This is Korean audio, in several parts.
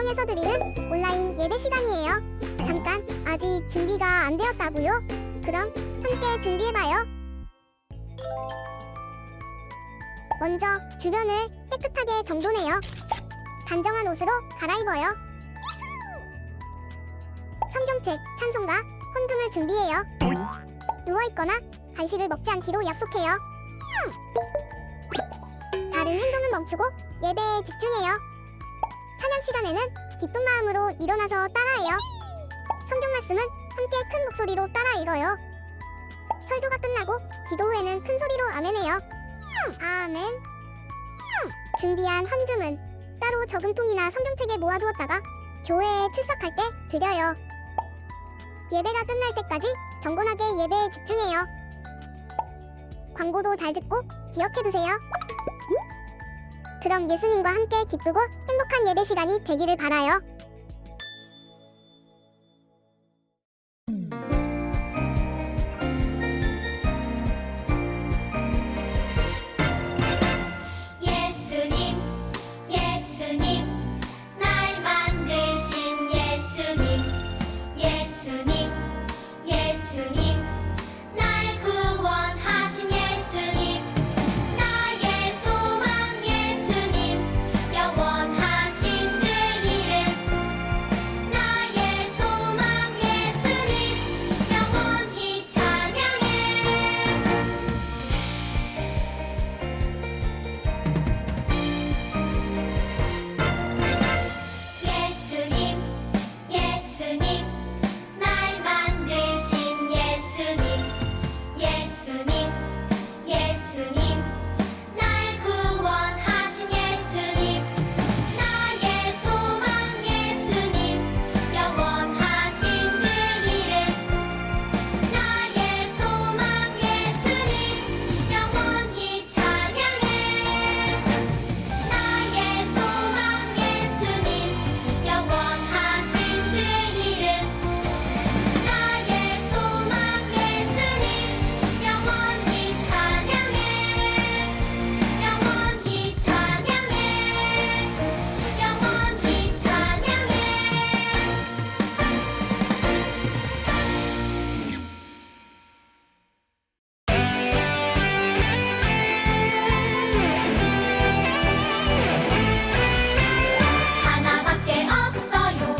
통해서 드리는 온라인 예배 시간이에요. 잠깐, 아직 준비가 안 되었다고요? 그럼 함께 준비해봐요. 먼저 주변을 깨끗하게 정돈해요. 단정한 옷으로 갈아입어요. 성경책, 찬송가, 헌금을 준비해요. 누워있거나 간식을 먹지 않기로 약속해요. 다른 행동은 멈추고 예배에 집중해요. 찬양 시간에는 기쁜 마음으로 일어나서 따라해요. 성경 말씀은 함께 큰 목소리로 따라 읽어요. 설교가 끝나고 기도 후에는 큰 소리로 아멘해요. 아멘. 준비한 헌금은 따로 저금통이나 성경책에 모아두었다가 교회에 출석할 때 드려요. 예배가 끝날 때까지 경건하게 예배에 집중해요. 광고도 잘 듣고 기억해두세요. 그럼 예수님과 함께 기쁘고 행복한 예배 시간이 되기를 바라요. 예수님, 예수님, 날 만드신 예수님, 예수님, 예수님, 날 구원하신 예수님, 나의 소망 예수님, 영원하신 그 이름, 나의 소망 예수님, 영원히 찬양해. 예수님, 예수님, 날 만드신 예수님, 예수님, 예수님, 날 구원하신 예수님, 나의 소망 예수님, 영원하신 그 이름, 나의 소망 예수님, 영원히 찬양해. 나의 소망 예수님, 영원하신 그 이름, 나의 소망 예수님, 영원히 찬양해. 영원히 찬양해. 영원히 찬양해. 하나밖에 없어요.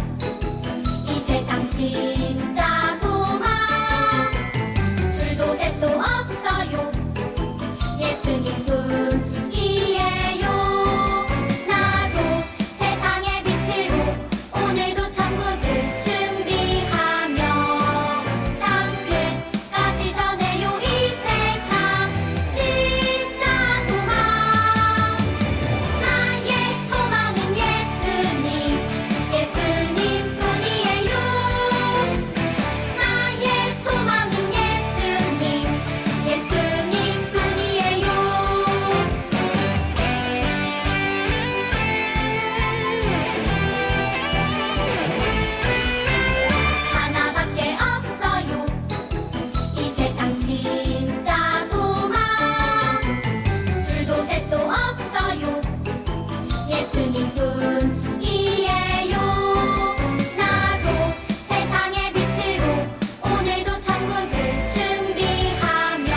이 세상 진짜 소망. 줄도 셋도 없어요. 예수님뿐이에요. 나도 세상의 빛으로 오늘도 천국을 준비하며 땅 끝까지 전해요. 이 세상 진짜 소망. 나의 소망은 예수님, 예수님뿐이에요. 나의 소망은 예수님, 예수님뿐이에요. 하나밖에 없어요. 이 세상 진짜 소망. 줄도 셋도 없어요. 예수님뿐이에요. 나도 세상의 빛으로 오늘도 천국을 준비하며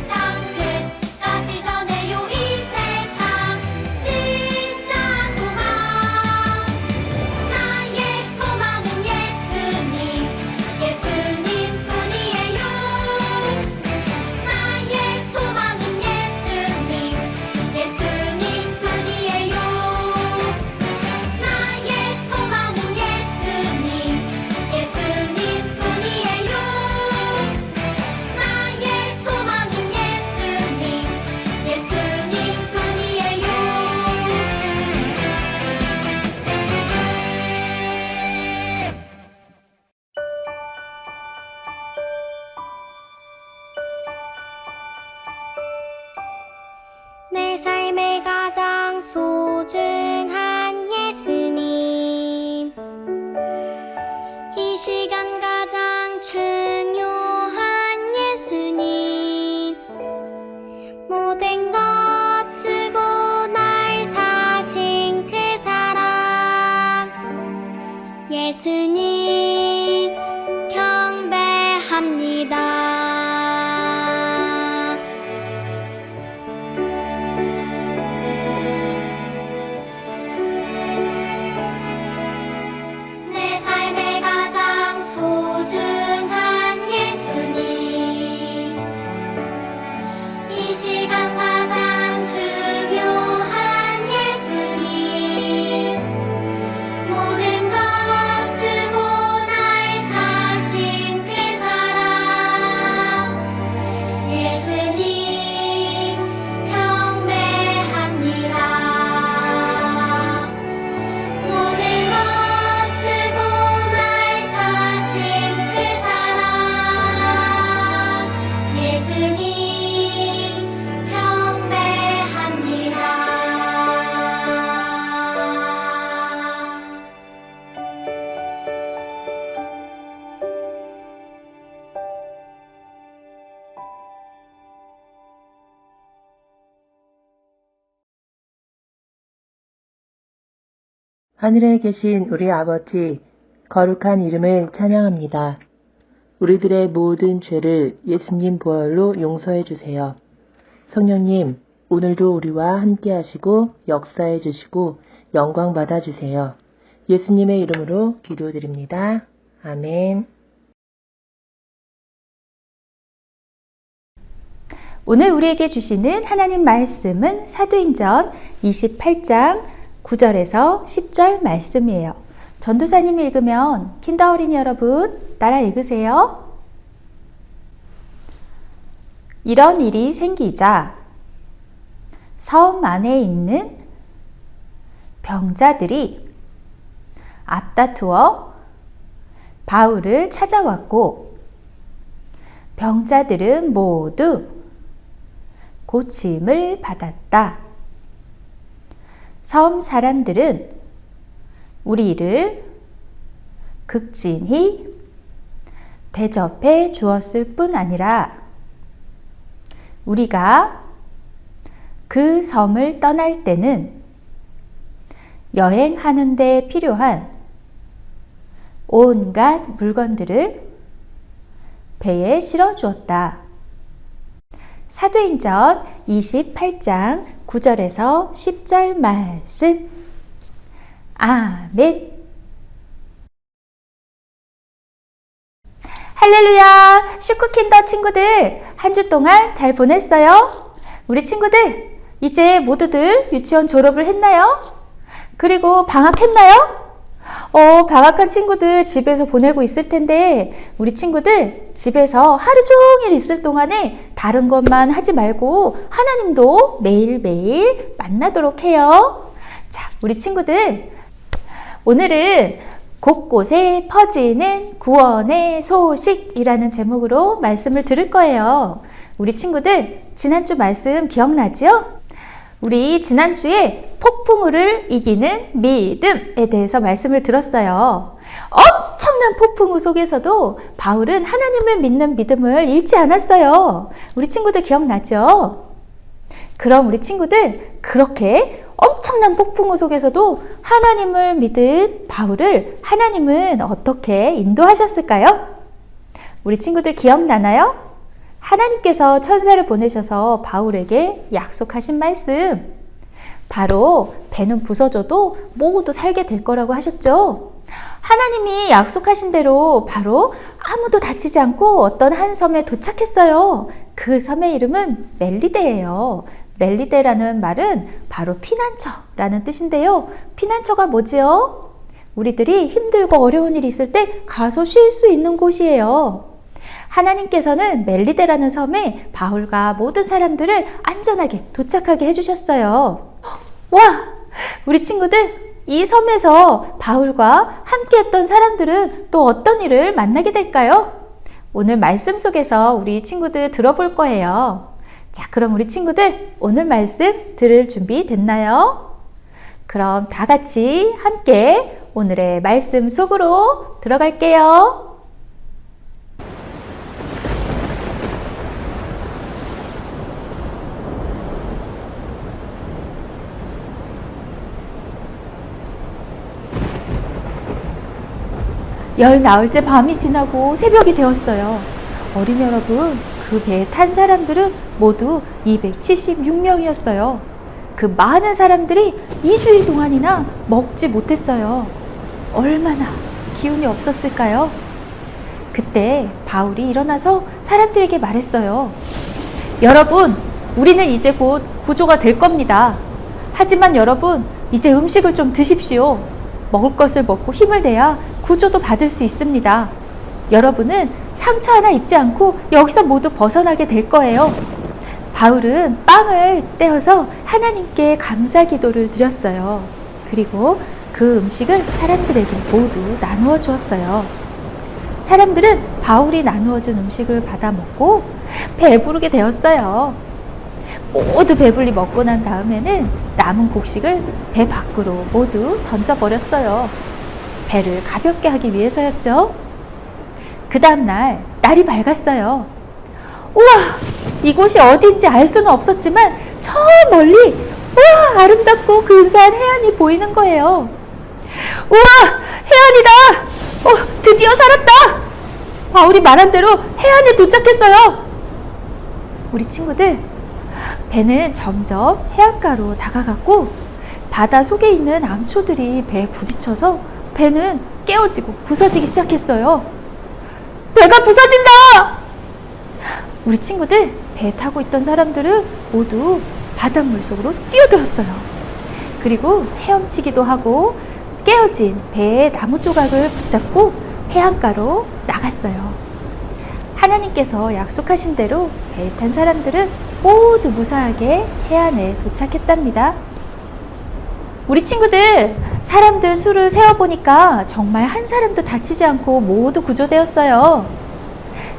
땅 끝까지 전해요. 이 세상 진짜 소망. 나의 소망은 예수님, 예수님뿐이에요. 나의 소망은 예수님, 예수님뿐이에요. 나의 소망은 예수님, 예수님뿐이에요. 나의 소망은 예수님, 예수님뿐이에요. 내 삶의 가장 소중한 예수님, 이 시간 가장 중요한 예수님, 모든 것 주고 날 사신 그 사랑, 하늘에 계신 우리 아버지, 거룩한 이름을 찬양합니다. 우리들의 모든 죄를 예수님 보혈로 용서해 주세요. 성령님, 오늘도 우리와 함께 하시고 역사해 주시고 영광 받아 주세요. 예수님의 이름으로 기도드립니다. 아멘. 오늘 우리에게 주시는 하나님 말씀은 사도행전 28장 9절에서 10절 말씀이에요. 전도사님이 읽으면 킨더 어린이 여러분 따라 읽으세요. 이런 일이 생기자 섬 안에 있는 병자들이 앞다투어 바울을 찾아왔고 병자들은 모두 고침을 받았다. 섬 사람들은 우리를 극진히 대접해 주었을 뿐 아니라 우리가 그 섬을 떠날 때는 여행하는 데 필요한 온갖 물건들을 배에 실어 주었다. 사도행전 28장 9절에서 10절 말씀. 아멘. 할렐루야! 슈크킨더 친구들, 한 주 동안 잘 보냈어요? 우리 친구들, 이제 모두들 유치원 졸업을 했나요? 그리고 방학했나요? 방학한 친구들 집에서 보내고 있을 텐데 우리 친구들 집에서 하루 종일 있을 동안에 다른 것만 하지 말고 하나님도 매일매일 만나도록 해요. 자, 우리 친구들 오늘은 곳곳에 퍼지는 구원의 소식이라는 제목으로 말씀을 들을 거예요. 우리 친구들 지난주 말씀 기억나죠? 우리 지난주에 폭풍우를 이기는 믿음에 대해서 말씀을 들었어요. 엄청난 폭풍우 속에서도 바울은 하나님을 믿는 믿음을 잃지 않았어요. 우리 친구들 기억나죠? 그럼 우리 친구들 그렇게 엄청난 폭풍우 속에서도 하나님을 믿은 바울을 하나님은 어떻게 인도하셨을까요? 우리 친구들 기억나나요? 하나님께서 천사를 보내셔서 바울에게 약속하신 말씀, 바로 배는 부서져도 모두 살게 될 거라고 하셨죠. 하나님이 약속하신 대로 바로 아무도 다치지 않고 어떤 한 섬에 도착했어요. 그 섬의 이름은 멜리데예요. 멜리데라는 말은 바로 피난처라는 뜻인데요. 피난처가 뭐지요? 우리들이 힘들고 어려운 일이 있을 때 가서 쉴 수 있는 곳이에요. 하나님께서는 멜리데라는 섬에 바울과 모든 사람들을 안전하게 도착하게 해주셨어요. 와! 우리 친구들, 이 섬에서 바울과 함께 했던 사람들은 또 어떤 일을 만나게 될까요? 오늘 말씀 속에서 우리 친구들 들어볼 거예요. 자, 그럼 우리 친구들 오늘 말씀 들을 준비 됐나요? 그럼 다 같이 함께 오늘의 말씀 속으로 들어갈게요. 열 나흘째 밤이 지나고 새벽이 되었어요. 어린이 여러분, 그 배에 탄 사람들은 모두 276명이었어요. 그 많은 사람들이 2주일 동안이나 먹지 못했어요. 얼마나 기운이 없었을까요? 그때 바울이 일어나서 사람들에게 말했어요. 여러분, 우리는 이제 곧 구조가 될 겁니다. 하지만 여러분, 이제 음식을 좀 드십시오. 먹을 것을 먹고 힘을 내야 구조도 받을 수 있습니다. 여러분은 상처 하나 입지 않고 여기서 모두 벗어나게 될 거예요. 바울은 빵을 떼어서 하나님께 감사 기도를 드렸어요. 그리고 그 음식을 사람들에게 모두 나누어 주었어요. 사람들은 바울이 나누어 준 음식을 받아 먹고 배부르게 되었어요. 모두 배불리 먹고 난 다음에는 남은 곡식을 배 밖으로 모두 던져버렸어요. 배를 가볍게 하기 위해서였죠. 그 다음날 날이 밝았어요. 우와! 이곳이 어딘지 알 수는 없었지만 저 멀리 우와! 아름답고 근사한 해안이 보이는 거예요. 우와! 해안이다! 드디어 살았다! 바울이 말한 대로 해안에 도착했어요. 우리 친구들, 배는 점점 해안가로 다가갔고 바다 속에 있는 암초들이 배에 부딪혀서 배는 깨어지고 부서지기 시작했어요. 배가 부서진다! 우리 친구들, 배 타고 있던 사람들은 모두 바닷물 속으로 뛰어들었어요. 그리고 헤엄치기도 하고 깨어진 배의 나무 조각을 붙잡고 해안가로 나갔어요. 하나님께서 약속하신 대로 배에 탄 사람들은 모두 무사하게 해안에 도착했답니다. 우리 친구들, 사람들 수를 세어보니까 정말 한 사람도 다치지 않고 모두 구조되었어요.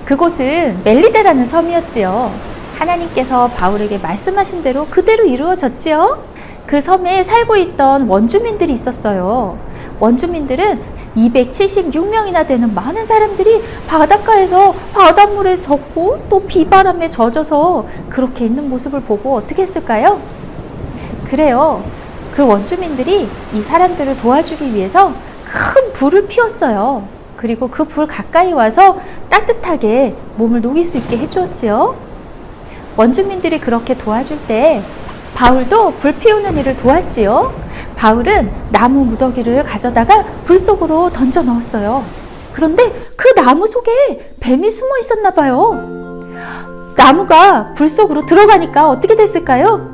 그곳은 멜리데라는 섬이었지요. 하나님께서 바울에게 말씀하신 대로 그대로 이루어졌지요. 그 섬에 살고 있던 원주민들이 있었어요. 원주민들은 276명이나 되는 많은 사람들이 바닷가에서 바닷물에 젖고 또 비바람에 젖어서 그렇게 있는 모습을 보고 어떻게 했을까요? 그래요. 그 원주민들이 이 사람들을 도와주기 위해서 큰 불을 피웠어요. 그리고 그 불 가까이 와서 따뜻하게 몸을 녹일 수 있게 해주었지요. 원주민들이 그렇게 도와줄 때 바울도 불 피우는 일을 도왔지요. 바울은 나무 무더기를 가져다가 불 속으로 던져 넣었어요. 그런데 그 나무 속에 뱀이 숨어 있었나 봐요. 나무가 불 속으로 들어가니까 어떻게 됐을까요?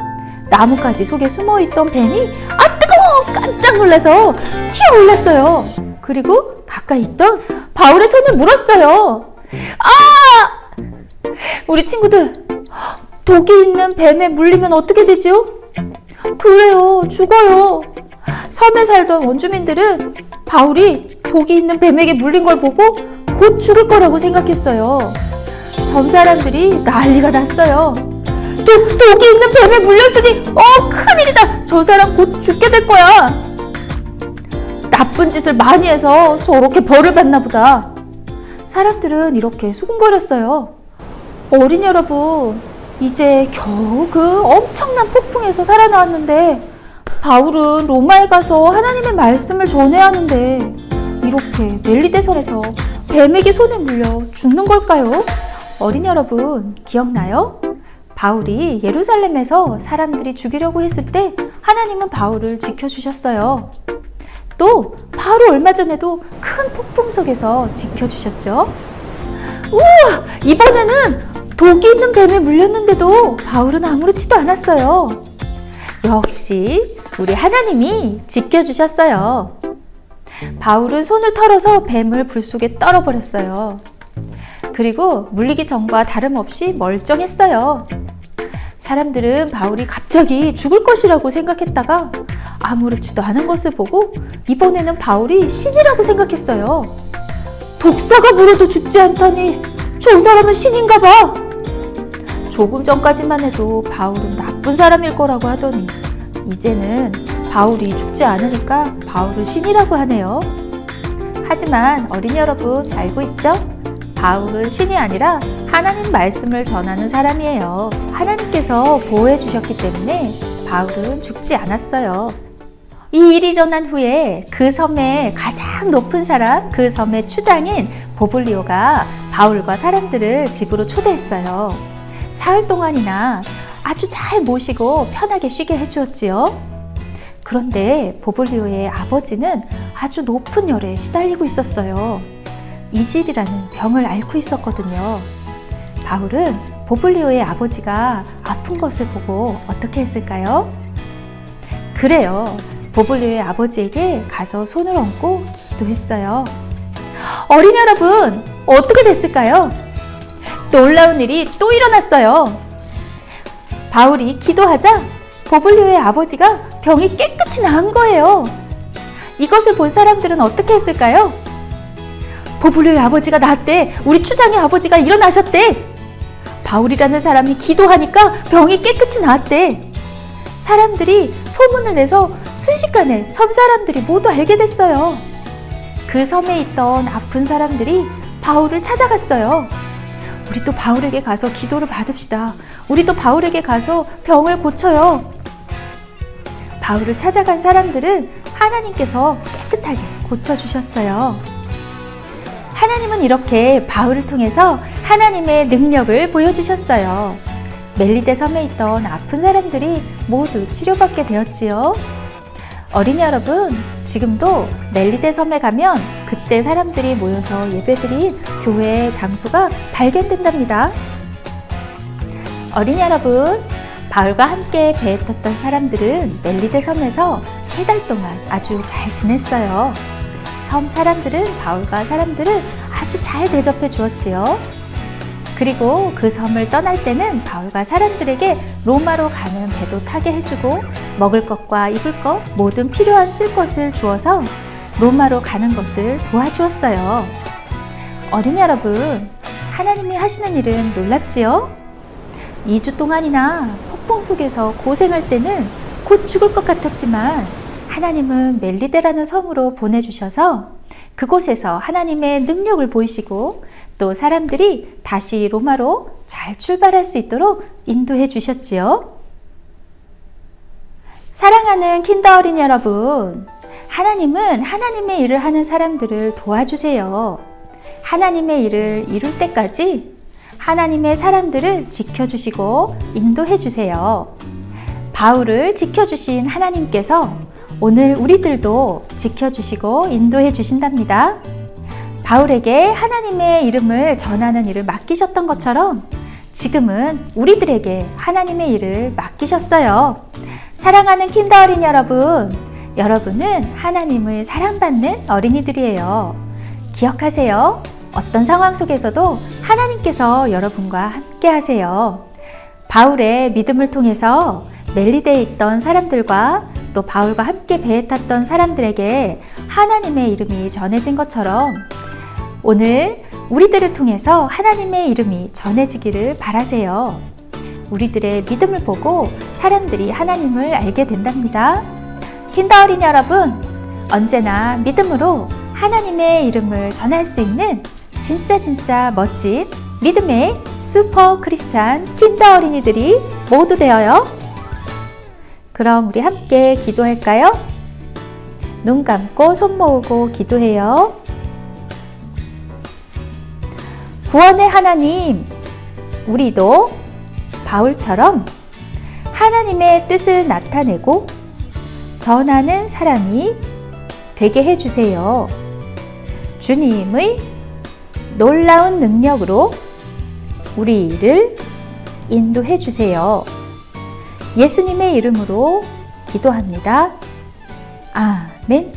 나뭇가지 속에 숨어 있던 뱀이 뜨거워! 깜짝 놀라서 튀어 올랐어요. 그리고 가까이 있던 바울의 손을 물었어요. 우리 친구들, 독이 있는 뱀에 물리면 어떻게 되지요? 그래요, 죽어요. 섬에 살던 원주민들은 바울이 독이 있는 뱀에게 물린 걸 보고 곧 죽을 거라고 생각했어요. 섬 사람들이 난리가 났어요. 독이 있는 뱀에 물렸으니 큰일이다. 저 사람 곧 죽게 될 거야. 나쁜 짓을 많이 해서 저렇게 벌을 받나 보다. 사람들은 이렇게 수군거렸어요. 어린이 여러분, 이제 겨우 그 엄청난 폭풍에서 살아나왔는데 바울은 로마에 가서 하나님의 말씀을 전해야 하는데 이렇게 멜리데섬에서 뱀에게 손에 물려 죽는 걸까요? 어린이 여러분, 기억나요? 바울이 예루살렘에서 사람들이 죽이려고 했을 때 하나님은 바울을 지켜주셨어요. 또 바로 얼마 전에도 큰 폭풍 속에서 지켜주셨죠. 우와! 이번에는 독이 있는 뱀에 물렸는데도 바울은 아무렇지도 않았어요. 역시 우리 하나님이 지켜주셨어요. 바울은 손을 털어서 뱀을 불 속에 떨어버렸어요. 그리고 물리기 전과 다름없이 멀쩡했어요. 사람들은 바울이 갑자기 죽을 것이라고 생각했다가 아무렇지도 않은 것을 보고 이번에는 바울이 신이라고 생각했어요. 독사가 물어도 죽지 않다니 저 사람은 신인가 봐. 조금 전까지만 해도 바울은 나쁜 사람일 거라고 하더니 이제는 바울이 죽지 않으니까 바울을 신이라고 하네요. 하지만 어린이 여러분, 알고 있죠? 바울은 신이 아니라 하나님 말씀을 전하는 사람이에요. 하나님께서 보호해 주셨기 때문에 바울은 죽지 않았어요. 이 일이 일어난 후에 그 섬의 가장 높은 사람, 그 섬의 추장인 보블리오가 바울과 사람들을 집으로 초대했어요. 사흘 동안이나 아주 잘 모시고 편하게 쉬게 해주었지요. 그런데 보블리오의 아버지는 아주 높은 열에 시달리고 있었어요. 이질이라는 병을 앓고 있었거든요. 바울은 보블리오의 아버지가 아픈 것을 보고 어떻게 했을까요? 그래요. 보블리오의 아버지에게 가서 손을 얹고 기도했어요. 어린이 여러분, 어떻게 됐을까요? 놀라운 일이 또 일어났어요. 바울이 기도하자 보블리오의 아버지가 병이 깨끗이 나은 거예요. 이것을 본 사람들은 어떻게 했을까요? 보블리오의 아버지가 나았대. 우리 추장의 아버지가 일어나셨대. 바울이라는 사람이 기도하니까 병이 깨끗이 나았대. 사람들이 소문을 내서 순식간에 섬 사람들이 모두 알게 됐어요. 그 섬에 있던 아픈 사람들이 바울을 찾아갔어요. 우리 또 바울에게 가서 기도를 받읍시다. 우리 또 바울에게 가서 병을 고쳐요. 바울을 찾아간 사람들은 하나님께서 깨끗하게 고쳐주셨어요. 하나님은 이렇게 바울을 통해서 하나님의 능력을 보여주셨어요. 멜리데 섬에 있던 아픈 사람들이 모두 치료받게 되었지요. 어린이 여러분, 지금도 멜리데 섬에 가면 그때 사람들이 모여서 예배드린 교회 장소가 발견된답니다. 어린이 여러분, 바울과 함께 배에 탔던 사람들은 멜리데 섬에서 3달 동안 아주 잘 지냈어요. 섬 사람들은 바울과 사람들을 아주 잘 대접해 주었지요. 그리고 그 섬을 떠날 때는 바울과 사람들에게 로마로 가는 배도 타게 해주고 먹을 것과 입을 것, 모든 필요한 쓸 것을 주어서 로마로 가는 것을 도와주었어요. 어린이 여러분, 하나님이 하시는 일은 놀랍지요? 2주 동안이나 폭풍 속에서 고생할 때는 곧 죽을 것 같았지만 하나님은 멜리데라는 섬으로 보내주셔서 그곳에서 하나님의 능력을 보이시고 또 사람들이 다시 로마로 잘 출발할 수 있도록 인도해 주셨지요. 사랑하는 킨더 어린이 여러분, 하나님은 하나님의 일을 하는 사람들을 도와주세요. 하나님의 일을 이룰 때까지 하나님의 사람들을 지켜주시고 인도해 주세요. 바울을 지켜주신 하나님께서 오늘 우리들도 지켜주시고 인도해 주신답니다. 바울에게 하나님의 이름을 전하는 일을 맡기셨던 것처럼 지금은 우리들에게 하나님의 일을 맡기셨어요. 사랑하는 킨더 어린이 여러분, 여러분은 하나님을 사랑받는 어린이들이에요. 기억하세요. 어떤 상황 속에서도 하나님께서 여러분과 함께 하세요. 바울의 믿음을 통해서 멜리데에 있던 사람들과 또 바울과 함께 배에 탔던 사람들에게 하나님의 이름이 전해진 것처럼 오늘 우리들을 통해서 하나님의 이름이 전해지기를 바라세요. 우리들의 믿음을 보고 사람들이 하나님을 알게 된답니다. 킨더 어린이 여러분, 언제나 믿음으로 하나님의 이름을 전할 수 있는 진짜 멋진 믿음의 슈퍼 크리스찬 킨더 어린이들이 모두 되어요. 그럼 우리 함께 기도할까요? 눈 감고 손 모으고 기도해요. 구원의 하나님, 우리도 바울처럼 하나님의 뜻을 나타내고 전하는 사람이 되게 해주세요. 주님의 놀라운 능력으로 우리를 인도해 주세요. 예수님의 이름으로 기도합니다. 아멘.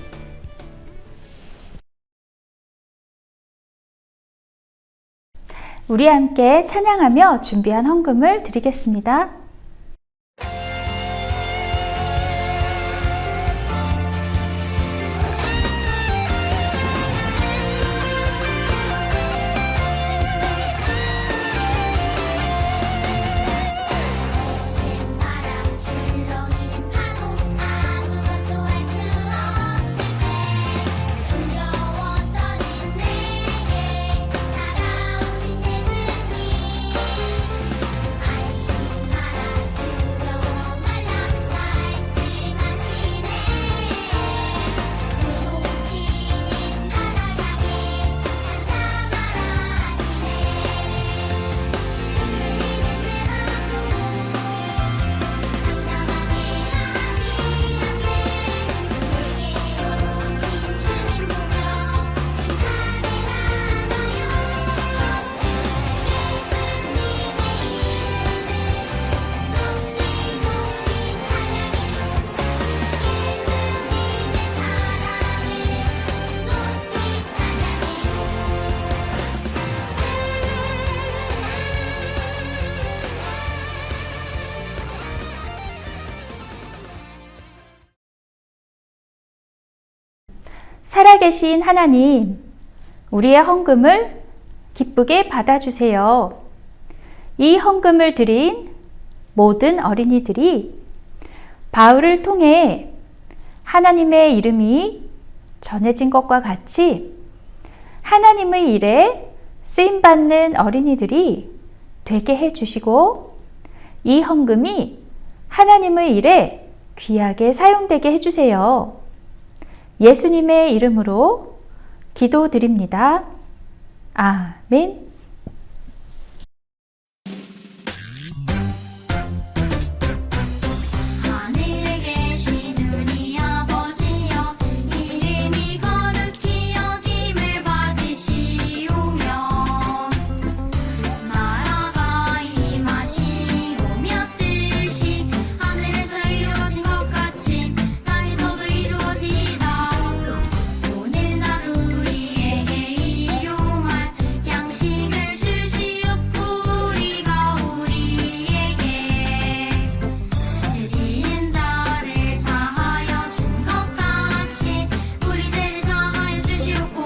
우리 함께 찬양하며 준비한 헌금을 드리겠습니다. 살아계신 하나님, 우리의 헌금을 기쁘게 받아주세요. 이 헌금을 드린 모든 어린이들이 바울을 통해 하나님의 이름이 전해진 것과 같이 하나님의 일에 쓰임받는 어린이들이 되게 해주시고 이 헌금이 하나님의 일에 귀하게 사용되게 해주세요. 예수님의 이름으로 기도드립니다. 아멘. 하늘에 계신 우리 아버지여 이름이 거룩히 여김을 받으시오며 나라가 임하시오며 뜻이 하늘에서 이루어진 것 같이 땅에서도 이루어지이다. 오늘 하루 우리에게 일용할 양식을 주시옵고 우리가 우리에게 죄 지은 자를 사하여 준 것 같이 우리 죄를 사하여 주시옵고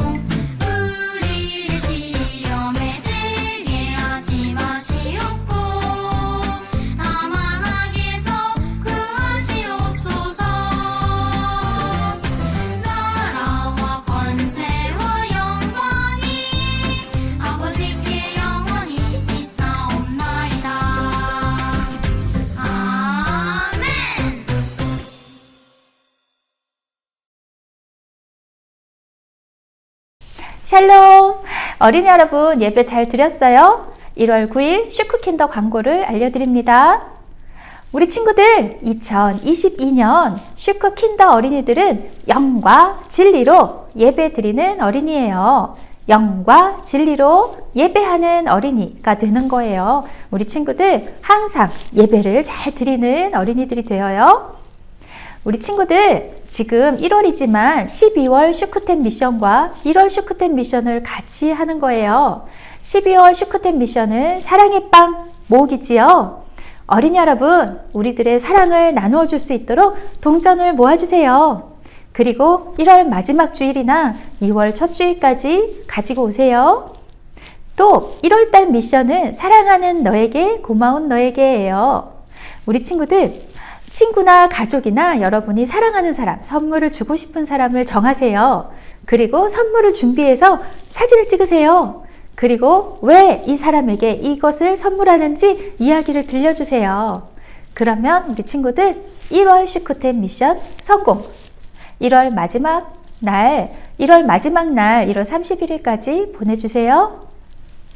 우리를 시험에 들게 하지 마시옵고 다만 악에서 구하시옵소서. 나라와 권세와 영광이 아버지께 영원히 있사옵나이다. 아멘. 샬롬! 어린이 여러분, 예배 잘 드렸어요? 1월 9일 슈크킨더 광고를 알려드립니다. 우리 친구들, 2022년 슈크킨더 어린이들은 영과 진리로 예배 드리는 어린이예요. 영과 진리로 예배하는 어린이가 되는 거예요. 우리 친구들 항상 예배를 잘 드리는 어린이들이 되어요. 우리 친구들 지금 1월이지만 12월 슈크템 미션과 1월 슈크템 미션을 같이 하는 거예요. 12월 슈크템 미션은 사랑의 빵 모으기지요. 어린이 여러분, 우리들의 사랑을 나누어 줄 수 있도록 동전을 모아주세요. 그리고 1월 마지막 주일이나 2월 첫 주일까지 가지고 오세요. 또 1월달 미션은 사랑하는 너에게 고마운 너에게예요. 우리 친구들, 친구나 가족이나 여러분이 사랑하는 사람, 선물을 주고 싶은 사람을 정하세요. 그리고 선물을 준비해서 사진을 찍으세요. 그리고 왜 이 사람에게 이것을 선물하는지 이야기를 들려주세요. 그러면 우리 친구들 1월 슈크템 미션 성공! 1월 마지막 날 1월 31일까지 보내주세요.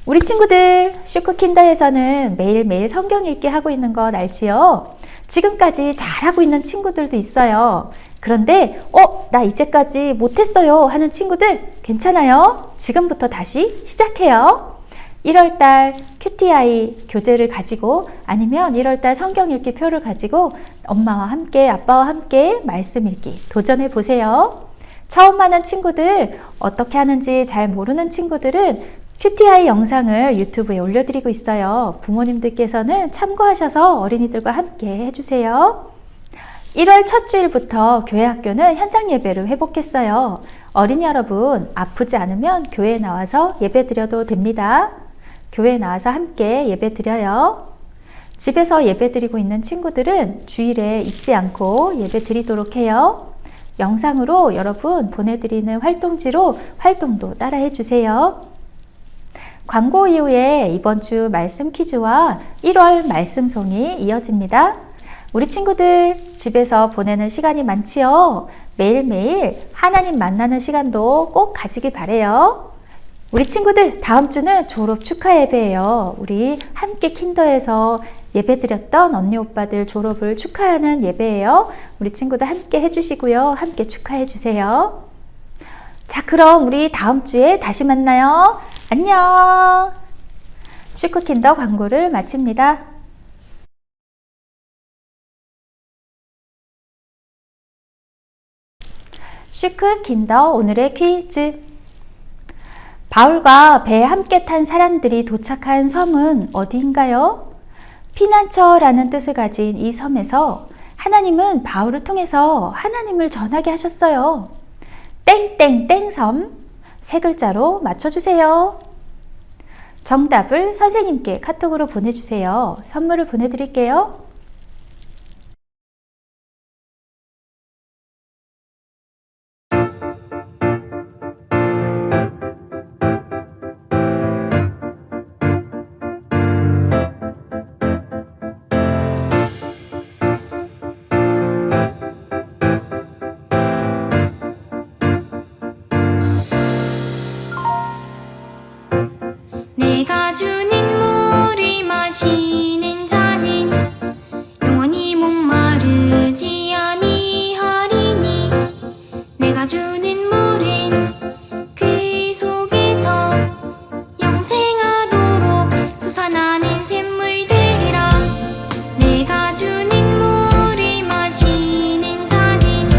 우리 친구들 슈크킨더에서는 매일매일 성경 읽기 하고 있는 것 알지요? 지금까지 잘하고 있는 친구들도 있어요. 그런데 나 이제까지 못했어요 하는 친구들 괜찮아요. 지금부터 다시 시작해요. 1월달 QTI 교재를 가지고 아니면 1월달 성경 읽기 표를 가지고 엄마와 함께 아빠와 함께 말씀 읽기 도전해 보세요. 처음 하는 친구들, 어떻게 하는지 잘 모르는 친구들은 QTI 영상을 유튜브에 올려드리고 있어요. 부모님들께서는 참고하셔서 어린이들과 함께 해주세요. 1월 첫 주일부터 교회 학교는 현장 예배를 회복했어요. 어린이 여러분, 아프지 않으면 교회에 나와서 예배 드려도 됩니다. 교회에 나와서 함께 예배 드려요. 집에서 예배 드리고 있는 친구들은 주일에 잊지 않고 예배 드리도록 해요. 영상으로 여러분 보내드리는 활동지로 활동도 따라해 주세요. 광고 이후에 이번 주 말씀 퀴즈와 1월 말씀송이 이어집니다. 우리 친구들 집에서 보내는 시간이 많지요? 매일매일 하나님 만나는 시간도 꼭 가지기 바래요. 우리 친구들 다음 주는 졸업 축하 예배예요. 우리 함께 킨더에서 예배 드렸던 언니 오빠들 졸업을 축하하는 예배예요. 우리 친구들 함께 해주시고요. 함께 축하해 주세요. 자, 그럼 우리 다음 주에 다시 만나요. 안녕. 슈크킨더 광고를 마칩니다. 슈크킨더 오늘의 퀴즈. 바울과 배에 함께 탄 사람들이 도착한 섬은 어디인가요? 피난처라는 뜻을 가진 이 섬에서 하나님은 바울을 통해서 하나님을 전하게 하셨어요. 땡땡땡 섬, 세 글자로 맞춰주세요. 정답을 선생님께 카톡으로 보내주세요. 선물을 보내드릴게요. 내가 주는 물을 마시는 자는 영원히 목마르지 아니하리니 내가 주는 물은 그 속에서 영생하도록 솟아나는 샘물들이라 내가 주는 물을 마시는 자는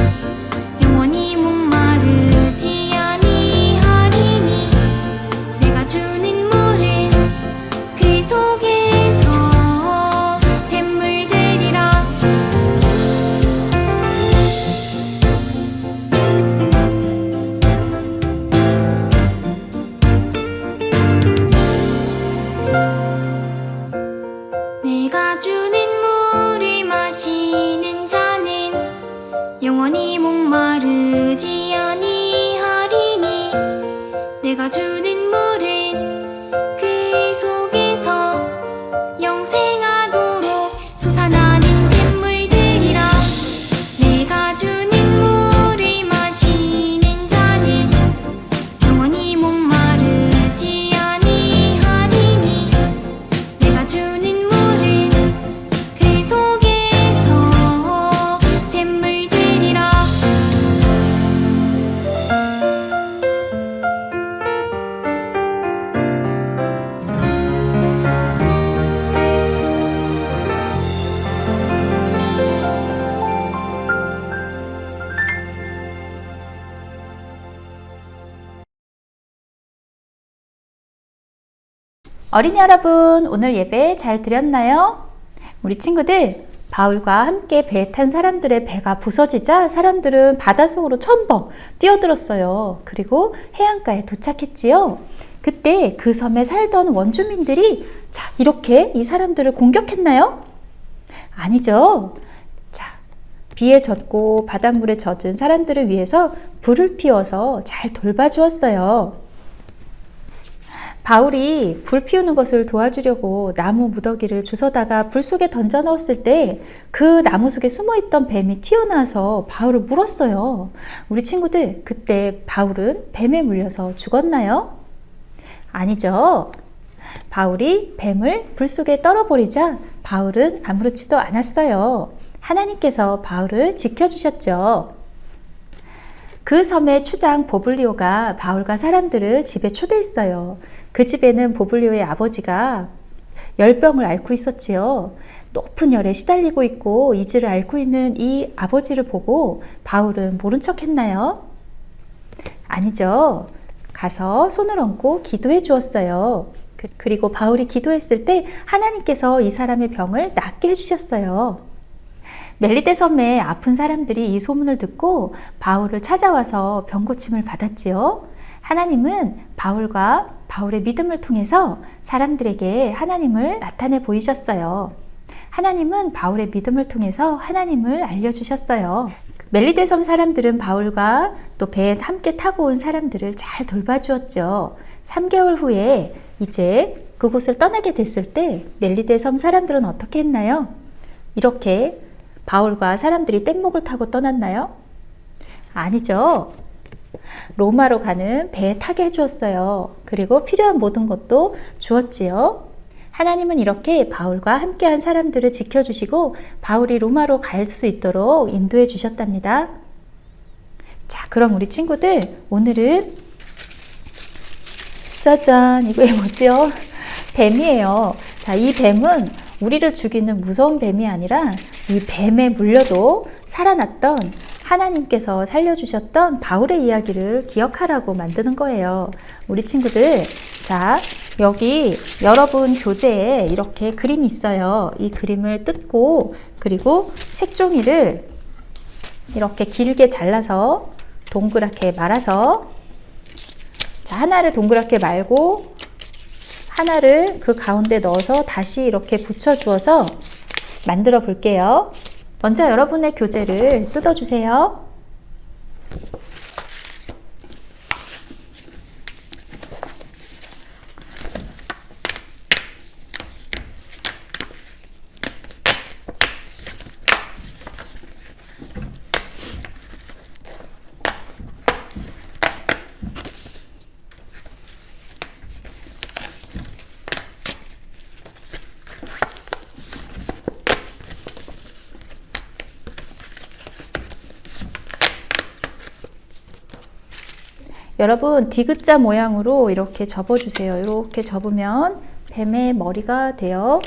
영원히 목마르지 아니하리니 내가 주는 물은 그 속에서 샘물들이라 내가 주는 물을 마시는 자는 영원히 목마르지 아니하리니 내가 주는 물은 그 속에서 영생하도록 솟아나는 샘물들이라 내가 주는 물을 마시는 자는 영원히 목마르지 아니하리니 내가 주는 물은 그 속에서 샘물들이라 어린이 여러분, 오늘 예배 잘 드렸나요? 우리 친구들, 바울과 함께 배에 탄 사람들의 배가 부서지자 사람들은 바닷속으로 첨벙 뛰어들었어요. 그리고 해안가에 도착했지요. 그때 그 섬에 살던 원주민들이 이렇게 이 사람들을 공격했나요? 아니죠. 비에 젖고 바닷물에 젖은 사람들을 위해서 불을 피워서 잘 돌봐주었어요. 바울이 불 피우는 것을 도와주려고 나무 무더기를 주워다가 불 속에 던져 넣었을 때 그 나무 속에 숨어있던 뱀이 튀어나와서 바울을 물었어요. 우리 친구들, 그때 바울은 뱀에 물려서 죽었나요? 아니죠. 바울이 뱀을 불 속에 떨어버리자 바울은 아무렇지도 않았어요. 하나님께서 바울을 지켜주셨죠. 그 섬의 추장 보블리오가 바울과 사람들을 집에 초대했어요. 그 집에는 보블리오의 아버지가 열병을 앓고 있었지요. 높은 열에 시달리고 있고 이질을 앓고 있는 이 아버지를 보고 바울은 모른 척 했나요? 아니죠. 가서 손을 얹고 기도해 주었어요. 그리고 바울이 기도했을 때 하나님께서 이 사람의 병을 낫게 해주셨어요. 멜리데 섬에 아픈 사람들이 이 소문을 듣고 바울을 찾아와서 병 고침을 받았지요. 하나님은 바울과 바울의 믿음을 통해서 사람들에게 하나님을 나타내 보이셨어요. 하나님은 바울의 믿음을 통해서 하나님을 알려주셨어요. 멜리데 섬 사람들은 바울과 또 배에 함께 타고 온 사람들을 잘 돌봐주었죠. 3개월 후에 이제 그곳을 떠나게 됐을 때 멜리데 섬 사람들은 어떻게 했나요? 이렇게 바울과 사람들이 뗏목을 타고 떠났나요? 아니죠. 로마로 가는 배에 타게 해주었어요. 그리고 필요한 모든 것도 주었지요. 하나님은 이렇게 바울과 함께한 사람들을 지켜주시고 바울이 로마로 갈 수 있도록 인도해 주셨답니다. 자, 그럼 우리 친구들, 오늘은 짜잔, 이거 뭐지요? 뱀이에요. 자, 이 뱀은 우리를 죽이는 무서운 뱀이 아니라 이 뱀에 물려도 살아났던 하나님께서 살려주셨던 바울의 이야기를 기억하라고 만드는 거예요. 우리 친구들, 자, 여기 여러분 교재에 이렇게 그림이 있어요. 이 그림을 뜯고 그리고 색종이를 이렇게 길게 잘라서 동그랗게 말아서, 자, 하나를 동그랗게 말고 하나를 그 가운데 넣어서 다시 이렇게 붙여주어서 만들어 볼게요. 먼저 여러분의 교재를 뜯어주세요. 여러분 디귿자 모양으로 이렇게 접어주세요. 이렇게 접으면 뱀의 머리가 돼요.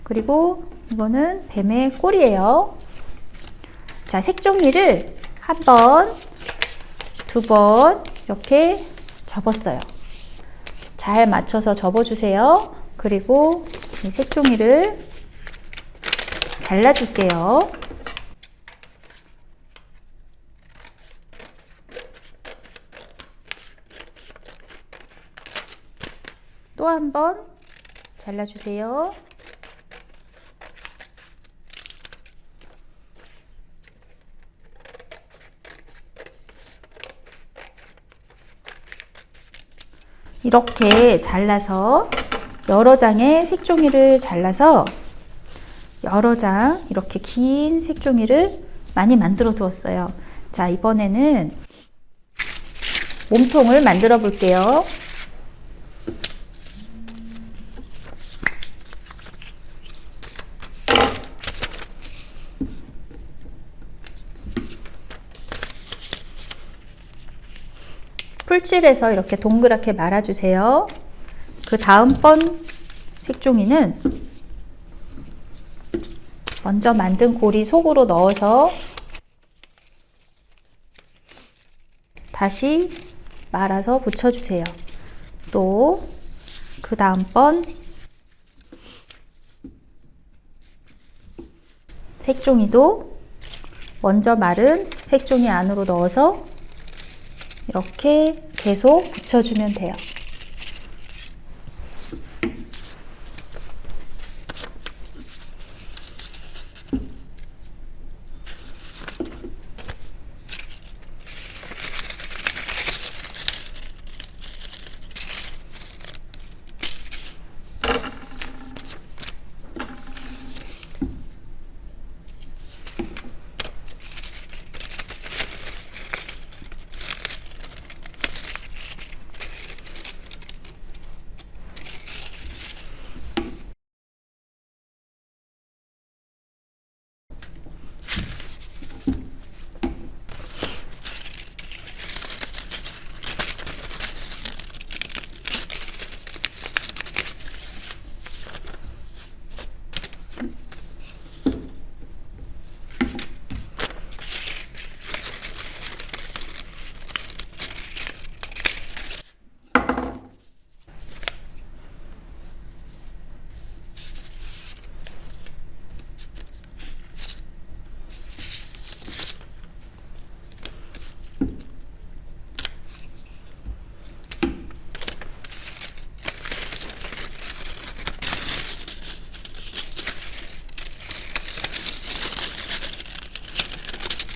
그리고 이거는 뱀의 꼬리예요. 자, 색종이를 한 번, 두 번 이렇게 접었어요. 잘 맞춰서 접어주세요. 그리고 이 색종이를 잘라줄게요. 또 한 번 잘라주세요. 이렇게 잘라서 여러 장의 색종이를 잘라서 여러 장 이렇게 긴 색종이를 많이 만들어 두었어요. 자, 이번에는 몸통을 만들어 볼게요. 풀칠해서 이렇게 동그랗게 말아주세요. 그 다음번 색종이는 먼저 만든 고리 속으로 넣어서 다시 말아서 붙여주세요. 또 그 다음번 색종이도 먼저 마른 색종이 안으로 넣어서 이렇게 계속 붙여주면 돼요.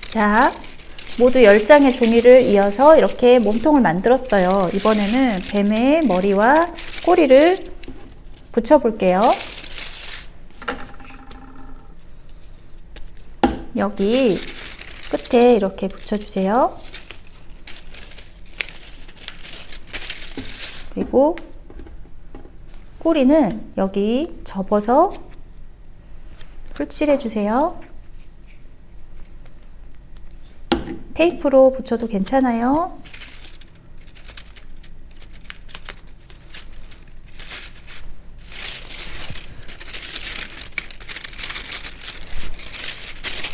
자, 모두 10장의 종이를 이어서 이렇게 몸통을 만들었어요. 이번에는 뱀의 머리와 꼬리를 붙여볼게요. 여기 끝에 이렇게 붙여주세요. 그리고 꼬리는 여기 접어서 풀칠해주세요. 테이프로 붙여도 괜찮아요.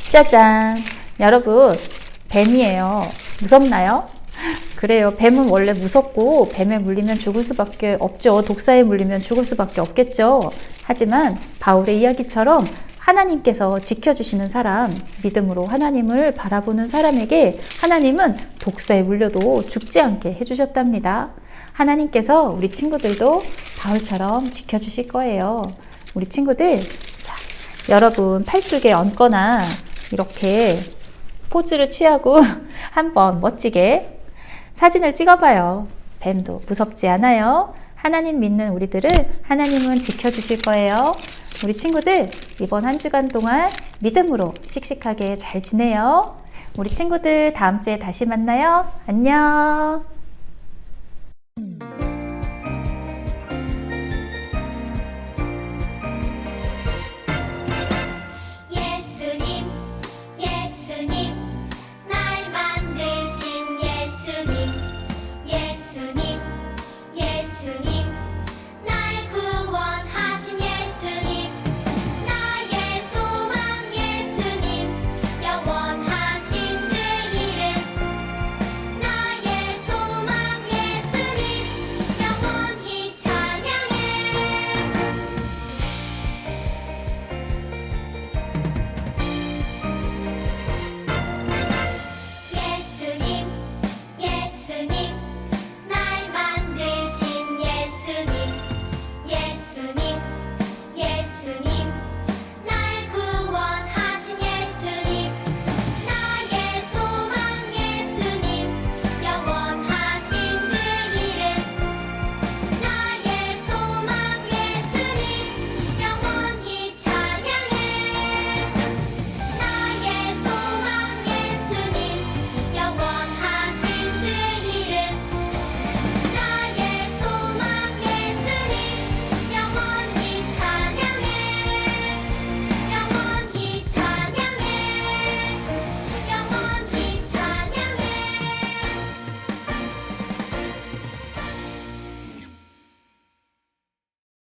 짜잔! 여러분, 뱀이에요. 무섭나요? 그래요. 뱀은 원래 무섭고 뱀에 물리면 죽을 수밖에 없죠. 독사에 물리면 죽을 수밖에 없겠죠. 하지만 바울의 이야기처럼 하나님께서 지켜주시는 사람, 믿음으로 하나님을 바라보는 사람에게 하나님은 독사에 물려도 죽지 않게 해주셨답니다. 하나님께서 우리 친구들도 바울처럼 지켜주실 거예요. 우리 친구들, 자, 여러분 팔뚝에 얹거나 이렇게 포즈를 취하고 한번 멋지게 사진을 찍어봐요. 뱀도 무섭지 않아요. 하나님 믿는 우리들을 하나님은 지켜주실 거예요. 우리 친구들 이번 한 주간 동안 믿음으로 씩씩하게 잘 지내요. 우리 친구들 다음 주에 다시 만나요. 안녕.